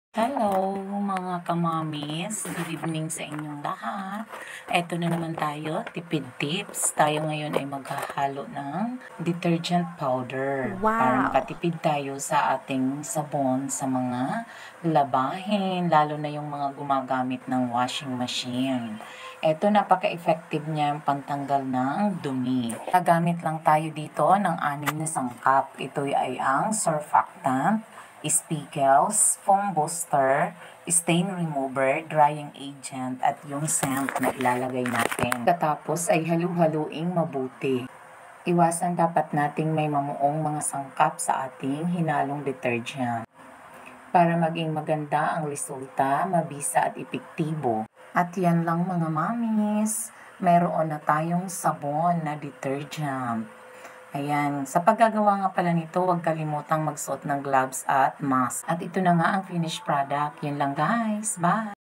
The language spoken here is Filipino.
Hello mga kamamis, good evening sa inyong lahat. Eto na naman tayo, tipid tips. Tayo ngayon ay maghahalo ng detergent powder. Para Wow! makatipid tayo sa ating sabon sa mga labahin, lalo na yung mga gumagamit ng washing machine. Eto, napaka-effective niya yung pantanggal ng dumi. Gagamit lang tayo dito ng 6 na sangkap. Ito ay ang surfactant, spiegels, foam booster, stain remover, drying agent, at yung scent na ilalagay natin. Katapos ay halu-haluing mabuti. Iwasan dapat nating may mamuong mga sangkap sa ating hinalong detergent. Para maging maganda ang resulta, mabisa at epektibo. At yan lang mga mamis, mayroon na tayong sabon na detergent. Ayan, sa paggagawa nga pala nito, huwag kalimutang magsuot ng gloves at mask. At ito na nga ang finished product. Yun lang guys, bye!